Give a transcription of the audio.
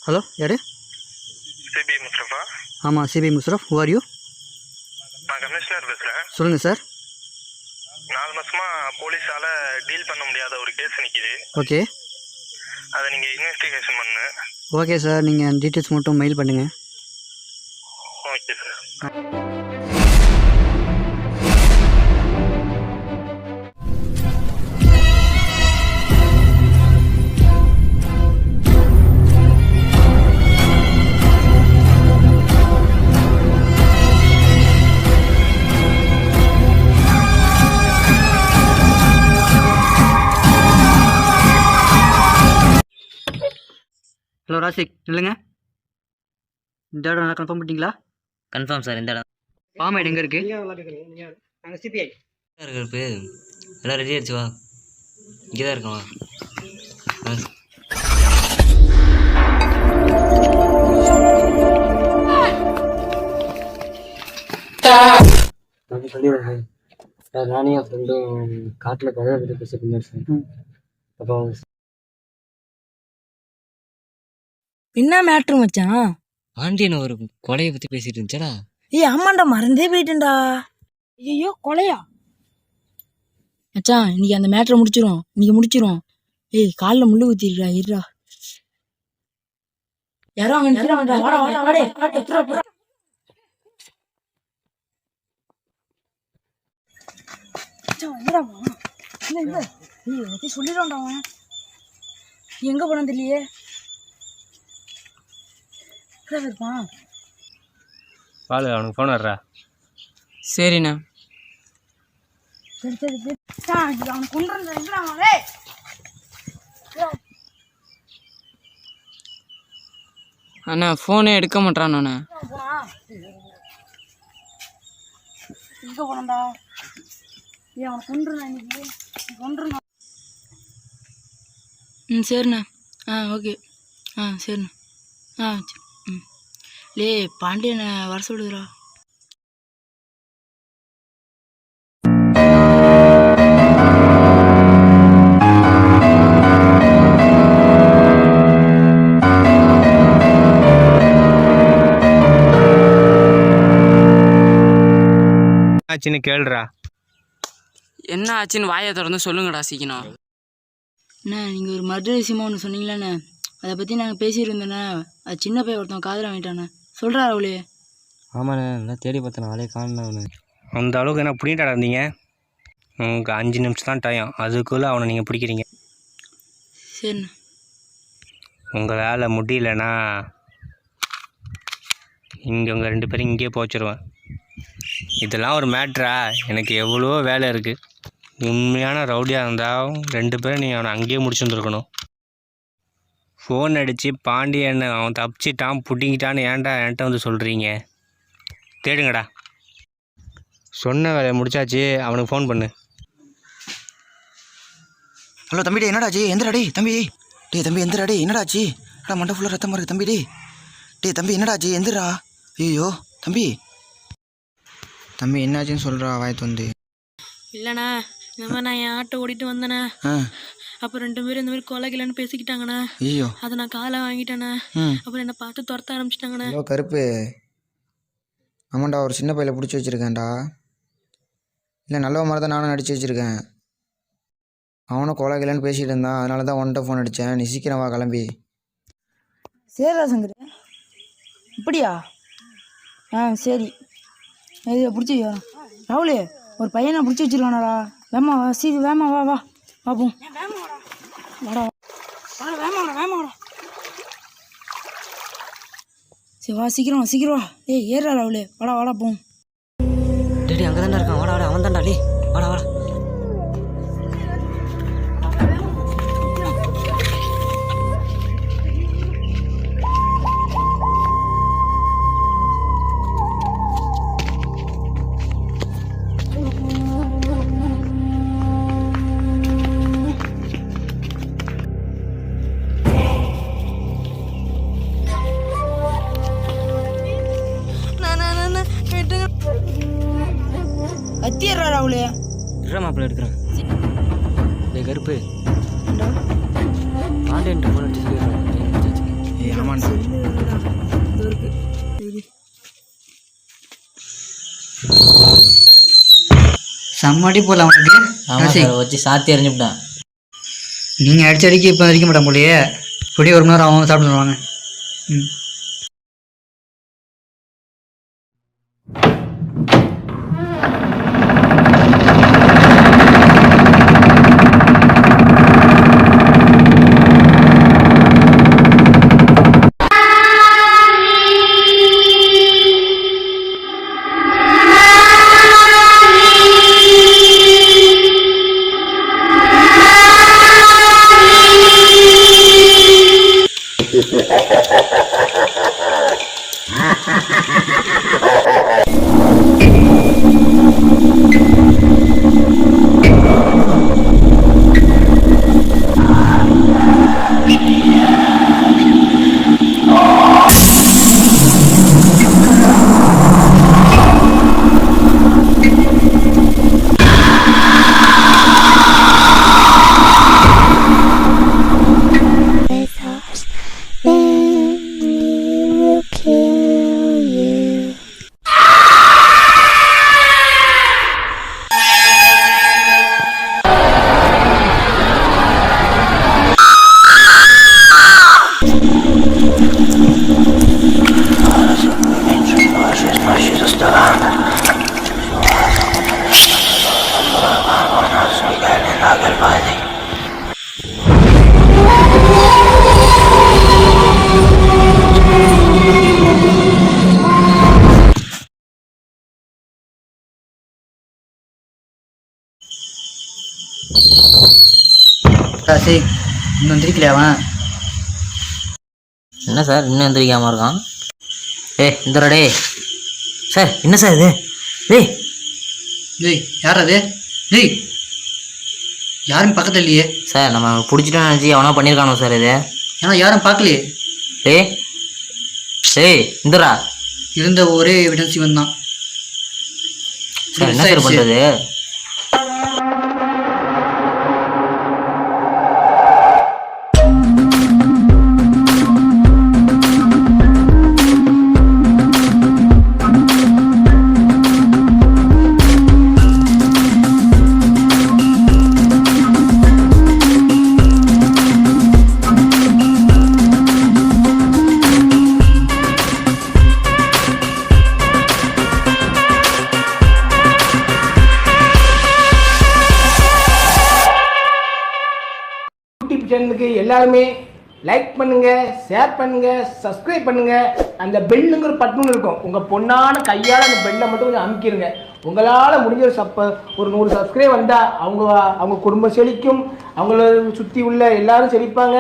Hello யார்? சிபி முஸ்ரஃபா? ஆமாம், Sibi Musharraf. Who are you? நான் கமிஷனர் பேசுகிறேன். சொல்லுங்கள் சார். 4 மாதமாக போலீஸால் டீல் பண்ண முடியாத ஒரு கேஸ் நிற்கிது. ஓகே. அதை நீங்கள் இன்வெஸ்டிகேஷன் பண்ணு. ஓகே சார், நீங்கள் டீட்டெயில்ஸ் மட்டும் மெயில் பண்ணுங்கள். Okay sir. ஹலோ ராசிக், இல்லைங்க. இந்த இடம் நல்லா கன்ஃபார்ம் பண்ணிட்டீங்களா? Confirm sir. இந்த இடம் பாமேடு எங்கே இருக்குது? நாங்கள் சிபிஐ இருக்கிறப்பு எல்லாம் ரெடி ஆயிடுச்சு. வா, இங்கே தான் இருக்கோம். நான் சொல்லிடுறேன் சார். நானே என் ஃப்ரெண்டும் காட்டில் கதை பற்றி பேசிட்டு இருந்தேன் சார். அப்போ என்ன மேட்ரு மச்சான்? பாண்டியன் ஒரு கொலையை பற்றி பேசிட்டு இருந்துச்சடா. ஏய் ஆமாண்டா, மறந்தே போயிட்டேன்டா. ஐயோ, கொலையா? மச்சான் இன்னைக்கு அந்த மேட்ரை முடிச்சிரும். ஏய் காலில் முள்ளு ஊத்திடுறா. இருடா, யாரோ அங்கே நிற்கிறாங்கடா. வாடா. சொல்லிடுவான்டா அவன். எங்க போனான் தெரியலையே. இருப்பான். பாலு அவனுக்கு ஃபோன் வர்றா. சரிண்ணா. சரி அவனை கொண்டு அண்ணா ஃபோனே எடுக்க மாட்டான். எங்க போனடா? அவனை கொண்டுருண்ணா. சரிண்ணா. ஓகே. சரிண்ணா. சரி. லே பாண்டியனை வர சொல்லுதுரா. ஆச்சுன்னு கேளுடா. என்ன ஆச்சுன்னு வாயை திறந்து சொல்லுங்கடா சீக்கிரம். அண்ணா நீங்கள் ஒரு மர்டர் விஷயமா ஒன்று சொன்னீங்களாண்ணே, அதை பற்றி நாங்கள் பேசியிருந்தோண்ணே. அது சின்ன பையன் ஒருத்தன் காதில் வாங்கிட்டானே. சொல்கிறா அவளே? ஆமாண்ணே, நல்லா தேடி பார்த்தேன். ஆளே காணல. அந்த அளவுக்கு என்ன பிடிக்கிட்டாடா இருந்தீங்க? உங்களுக்கு 5 நிமிஷம் தான் டைம், அதுக்குள்ளே அவனை நீங்கள் பிடிக்கிறீங்க. சரிண்ணா. உங்கள் வேலை முடியலன்னா இங்கே உங்கள் 2 பேரும் இங்கேயே போச்சிருவேன். இதெல்லாம் ஒரு மேட்ரா? எனக்கு எவ்வளோ வேலை இருக்குது. உண்மையான ரவுடியாக இருந்தால் 2 பேரும் நீங்கள் அவனை அங்கேயே முடிச்சுருந்துருக்கணும். ஃபோன் அடித்து பாண்டியன் அவன் தப்பிச்சிட்டான் பிடிங்கிட்டான்னு ஏன்டா என்கிட்ட வந்து சொல்கிறீங்க? தேடுங்கடா. சொன்ன வேலையை முடிச்சாச்சு, அவனுக்கு ஃபோன் பண்ணு. ஹலோ தம்பி, டே என்னடாச்சு? எந்திராடே தம்பி. தம்பி எந்திராடே, என்னடாச்சு? மண்டை ஃபுல்லாக ரத்தமாக இருக்குது தம்பி. தம்பி என்னடாச்சு? எந்திரா. ஐயோ தம்பி என்னாச்சுன்னு சொல்கிறா வாய்த்து வந்து. இல்லைண்ணா, இந்த மாதிரி நான் என் ஆட்டோ ஓடிட்டு வந்தேண்ணே. அப்போ 2 பேரும் இந்த மாதிரி கொலைகளைன்னு பேசிக்கிட்டாங்கண்ணே. ஐயோ, அதை நான் காலை வாங்கிட்டேண்ணே. அப்புறம் என்னை பார்த்து துரத்த ஆரம்பிச்சிட்டாங்கண்ணே. ஹலோ கருப்பு. ஆமாண்டா, ஒரு சின்ன பையில பிடிச்சி வச்சுருக்கேன்டா. இல்லை நல்ல மாதிரி தான் நானும் நடிச்சு வச்சுருக்கேன். அவனும் கொலைகளைன்னு பேசிகிட்டு இருந்தான், அதனால தான் ஒன்ட்ட ஃபோன் அடித்தேன். நீ சீக்கிரம் வா கிளம்பி. சரிடா சங்கர். இப்படியா? சரி. இது பிடிச்சியா ராகுலே? ஒரு பையனை பிடிச்சி வச்சிருக்கானடா. வேமா வா, வேமா வா பாப்போம். வாடா வேமாடா. சரி வா, சீக்கிரம் வா. ஏய் ஏறா ராகுலே, வாடா போம். டேடி அங்கே தான்டா இருக்கான். வாடா அவன் தான்டா. டே வாடா. கத்தியறா ராகுலே. மாப்பிள்ள எடுக்கிறேன். கருப்பு பாண்டியன் ஃபோன் அடிச்சு சொல்லிடுறேன். ஆமாண்டா. செம்மடி போடலாம் உனக்கு. ஆமாம் சார், வச்சு சாத்தி எறிஞ்சுவிட்டேன். நீங்கள் அடிச்சு அடிக்க இப்போ அடிக்க மாட்டேன் போலையே. இப்படி 1 மணி நேரம் அவங்க சாப்பிட்டு வருவாங்க. ம். ராசி இன்னும் வந்துருக்கலையா அவன்? என்ன சார் இன்னும் எந்திரிக்காமல் இருக்கான்? இந்தரா டே சார், என்ன சார் இது? டேய் டேய் யார் அது? டேய் யாரும் பக்கத்தில் இல்லையே. சார், நம்ம பிடிச்சிட்டோன்னு நினச்சி அவனா பண்ணியிருக்கானோ சார் இது? ஏன்னா யாரும் பார்க்கலையே. இந்தரா இருந்த ஒரே எவிடன்ஸ் இவன் தான். சார், என்ன சார் பண்ணுறது? யூடியூப் சேனலுக்கு எல்லாருமே லைக் பண்ணுங்க, ஷேர் பண்ணுங்க, சப்ஸ்கிரைப் பண்ணுங்க. அந்த பெல்லுங்கிற பட்டன் இருக்கும், உங்க பொண்ணான கையால் அந்த பெல்லை மட்டும் கொஞ்சம் அமுக்கிடுங்க. உங்களால் முடிஞ்ச ஒரு 100 சப்ஸ்கிரைப் வந்தால் அவங்க குடும்பம் செழிக்கும், அவங்கள சுற்றி உள்ள எல்லாரும் செழிப்பாங்க.